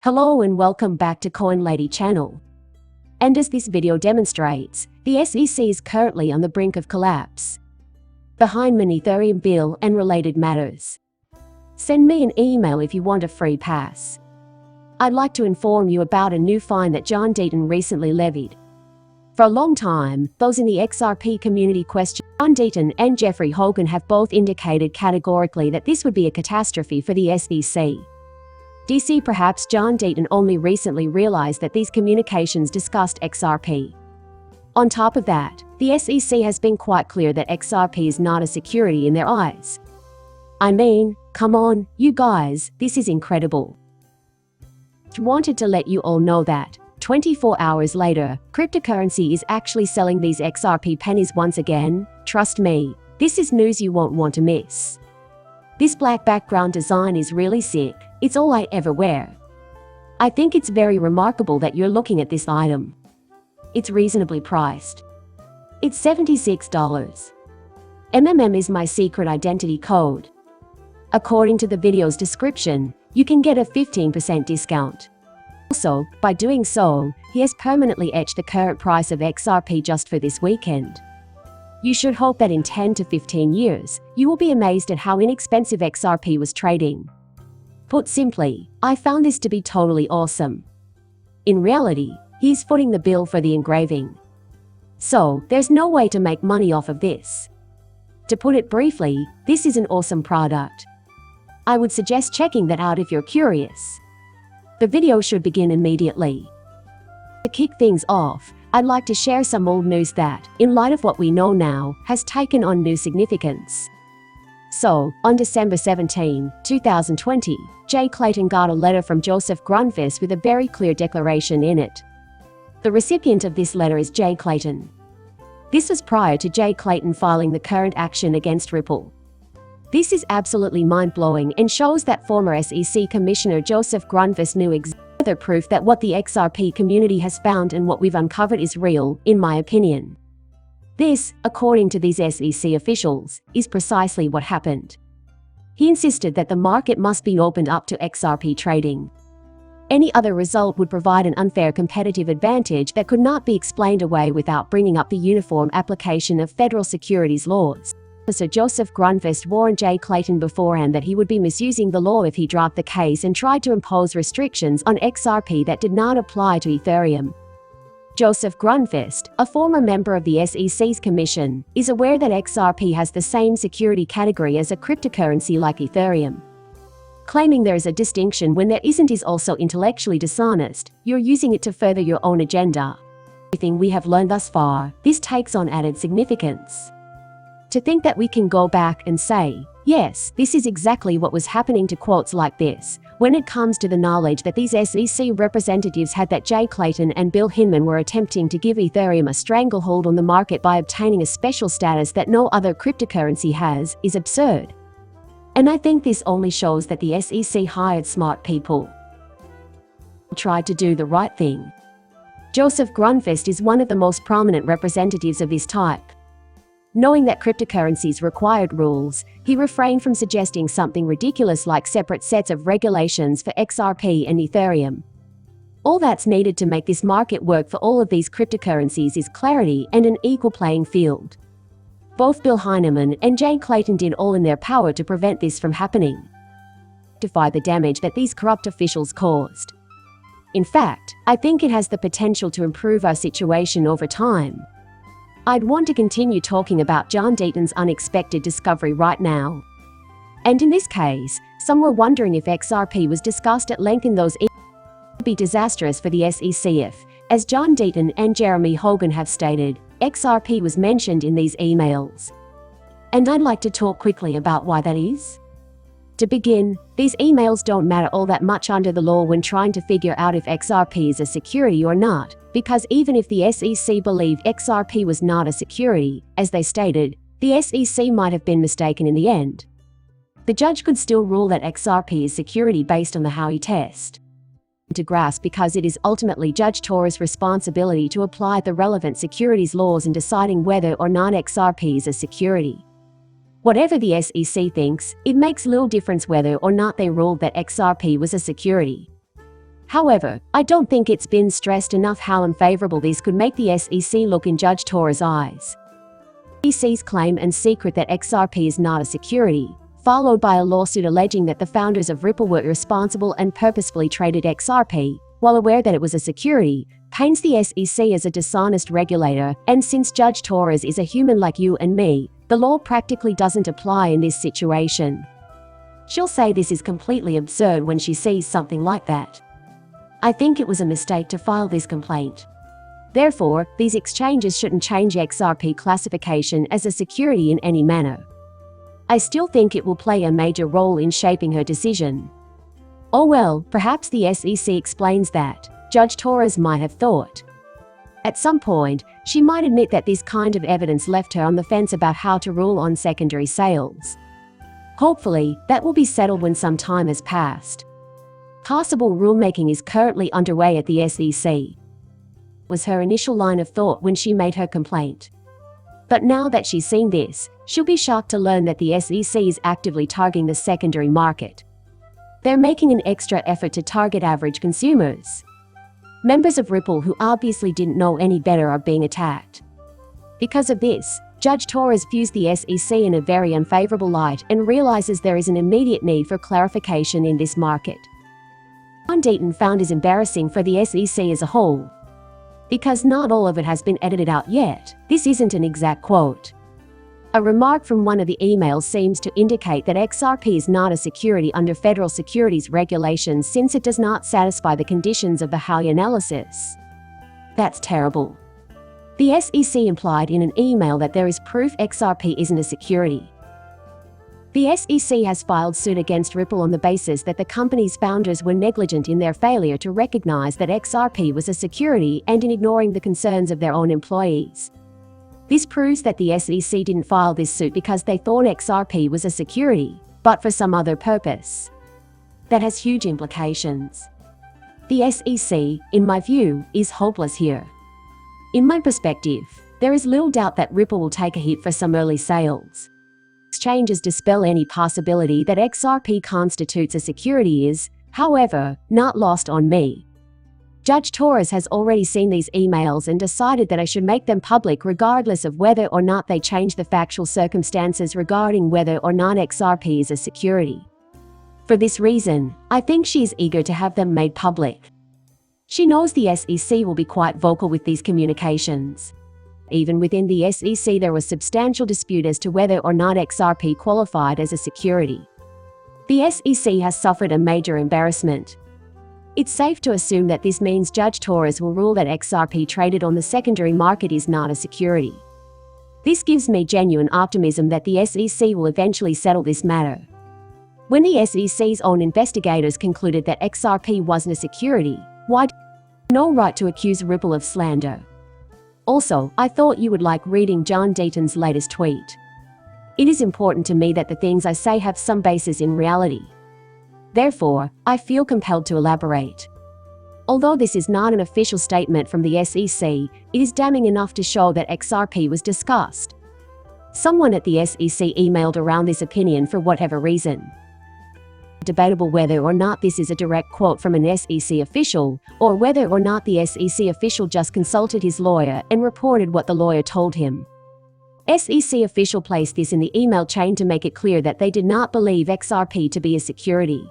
Hello and welcome back to Coin Lady channel. And as this video demonstrates, the SEC is currently on the brink of collapse. Behind many Ethereum bill and related matters. Send me an email if you want a free pass. I'd like to inform you about a new fine that John Deaton recently levied. For a long time, those in the XRP community question John Deaton and Jeffrey Hogan have both indicated categorically that this would be a catastrophe for the SEC. DC perhaps John Deaton only recently realized that these communications discussed XRP. On top of that, the SEC has been quite clear that XRP is not a security in their eyes. I mean, come on, you guys, this is incredible. Wanted to let you all know that 24 hours later, cryptocurrency is actually selling these XRP pennies once again. Trust me, this is news you won't want to miss. This black background design is really sick. It's all I ever wear. I think it's very remarkable that you're looking at this item. It's reasonably priced. It's $76. is my secret identity code. According to the video's description, you can get a 15% discount. Also, by doing so, he has permanently etched the current price of XRP just for this weekend. You should hope that in 10 to 15 years, you will be amazed at how inexpensive XRP was trading. Put simply, I found this to be totally awesome. In reality, he's footing the bill for the engraving. So, there's no way to make money off of this. To put it briefly, this is an awesome product. I would suggest checking that out if you're curious. The video should begin immediately. To kick things off, I'd like to share some old news that, in light of what we know now, has taken on new significance. So, on December 17, 2020, Jay Clayton got a letter from Joseph Grunfist with a very clear declaration in it. The recipient of this letter is Jay Clayton. This was prior to Jay Clayton filing the current action against Ripple. This is absolutely mind-blowing and shows that former SEC Commissioner Joseph Grunfist knew further proof that what the XRP community has found and what we've uncovered is real, in my opinion. This, according to these SEC officials, is precisely what happened. He insisted that the market must be opened up to XRP trading. Any other result would provide an unfair competitive advantage that could not be explained away without bringing up the uniform application of federal securities laws. Officer Joseph Grunfist warned Jay Clayton beforehand that he would be misusing the law if he dropped the case and tried to impose restrictions on XRP that did not apply to Ethereum. Joseph Grunfist, a former member of the SEC's commission, is aware that XRP has the same security category as a cryptocurrency like Ethereum. Claiming there is a distinction when there isn't is also intellectually dishonest. You're using it to further your own agenda. Everything we have learned thus far, this takes on added significance. To think that we can go back and say, yes, this is exactly what was happening to quotes like this, when it comes to the knowledge that these SEC representatives had that Jay Clayton and Bill Hinman were attempting to give Ethereum a stranglehold on the market by obtaining a special status that no other cryptocurrency has, is absurd. And I think this only shows that the SEC hired smart people. Tried to do the right thing. Joseph Grunfist is one of the most prominent representatives of this type. Knowing that cryptocurrencies required rules, he refrained from suggesting something ridiculous like separate sets of regulations for XRP and Ethereum. All that's needed to make this market work for all of these cryptocurrencies is clarity and an equal playing field. Both Bill Hinman and Jay Clayton did all in their power to prevent this from happening. Rectify the damage that these corrupt officials caused. In fact, I think it has the potential to improve our situation over time. I'd want to continue talking about John Deaton's unexpected discovery right now. And in this case, some were wondering if XRP was discussed at length in those emails. It would be disastrous for the SEC if, as John Deaton and Jeremy Hogan have stated, XRP was mentioned in these emails. And I'd like to talk quickly about why that is. To begin, these emails don't matter all that much under the law when trying to figure out if XRP is a security or not, because even if the SEC believed XRP was not a security, as they stated, the SEC might have been mistaken in the end. The judge could still rule that XRP is security based on the Howey test. To grasp because it is ultimately Judge Torres' responsibility to apply the relevant securities laws in deciding whether or not XRP is a security. Whatever the SEC thinks, it makes little difference whether or not they ruled that XRP was a security. However, I don't think it's been stressed enough how unfavorable this could make the SEC look in Judge Torres' eyes. SEC's claim and secret that XRP is not a security, followed by a lawsuit alleging that the founders of Ripple were irresponsible and purposefully traded XRP, while aware that it was a security, paints the SEC as a dishonest regulator, and since Judge Torres is a human like you and me, the law practically doesn't apply in this situation. She'll say this is completely absurd when she sees something like that. I think it was a mistake to file this complaint. Therefore, these exchanges shouldn't change XRP classification as a security in any manner. I still think it will play a major role in shaping her decision. Oh well, perhaps the SEC explains that, Judge Torres might have thought. At some point, she might admit that this kind of evidence left her on the fence about how to rule on secondary sales. Hopefully, that will be settled when some time has passed. Possible rulemaking is currently underway at the SEC. Was her initial line of thought when she made her complaint. But now that she's seen this, she'll be shocked to learn that the SEC is actively targeting the secondary market. They're making an extra effort to target average consumers. Members of Ripple who obviously didn't know any better are being attacked. Because of this, Judge Torres views the SEC in a very unfavorable light and realizes there is an immediate need for clarification in this market. John Deaton found is embarrassing for the SEC as a whole. Because not all of it has been edited out yet, this isn't an exact quote. A remark from one of the emails seems to indicate that XRP is not a security under federal securities regulations since it does not satisfy the conditions of the Howey analysis. That's terrible. The SEC implied in an email that there is proof XRP isn't a security. The SEC has filed suit against Ripple on the basis that the company's founders were negligent in their failure to recognize that XRP was a security and in ignoring the concerns of their own employees. This proves that the SEC didn't file this suit because they thought XRP was a security, but for some other purpose. That has huge implications. The SEC, in my view, is hopeless here. In my perspective, there is little doubt that Ripple will take a hit for some early sales. Exchanges dispel any possibility that XRP constitutes a security is, however, not lost on me. Judge Torres has already seen these emails and decided that I should make them public regardless of whether or not they change the factual circumstances regarding whether or not XRP is a security. For this reason, I think she is eager to have them made public. She knows the SEC will be quite vocal with these communications. Even within the SEC there was substantial dispute as to whether or not XRP qualified as a security. The SEC has suffered a major embarrassment. It's safe to assume that this means Judge Torres will rule that XRP traded on the secondary market is not a security. This gives me genuine optimism that the SEC will eventually settle this matter. When the SEC's own investigators concluded that XRP wasn't a security, why did they have no right to accuse Ripple of slander? Also, I thought you would like reading John Deaton's latest tweet. It is important to me that the things I say have some basis in reality. Therefore, I feel compelled to elaborate. Although this is not an official statement from the SEC, it is damning enough to show that XRP was discussed. Someone at the SEC emailed around this opinion for whatever reason. Debatable whether or not this is a direct quote from an SEC official, or whether or not the SEC official just consulted his lawyer and reported what the lawyer told him. SEC official placed this in the email chain to make it clear that they did not believe XRP to be a security.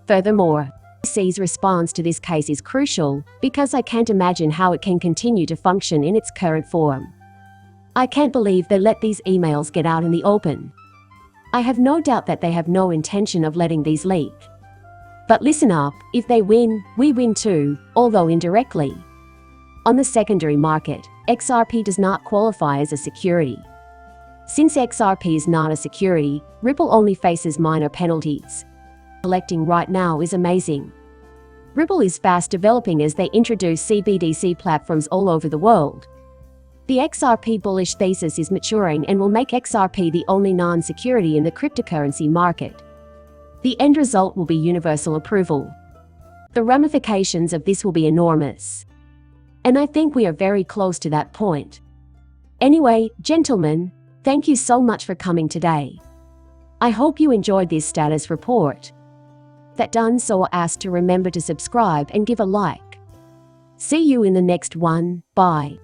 Furthermore, SEC's response to this case is crucial, because I can't imagine how it can continue to function in its current form. I can't believe they let these emails get out in the open. I have no doubt that they have no intention of letting these leak. But listen up, if they win, we win too, although indirectly. On the secondary market, XRP does not qualify as a security. Since XRP is not a security, Ripple only faces minor penalties. Collecting right now is amazing. Ripple is fast developing as they introduce CBDC platforms all over the world. The XRP bullish thesis is maturing and will make XRP the only non-security in the cryptocurrency market. The end result will be universal approval. The ramifications of this will be enormous. And I think we are very close to that point. Anyway, gentlemen, thank you so much for coming today. I hope you enjoyed this status report. That done so, ask to remember to subscribe and give a like. See you in the next one. Bye.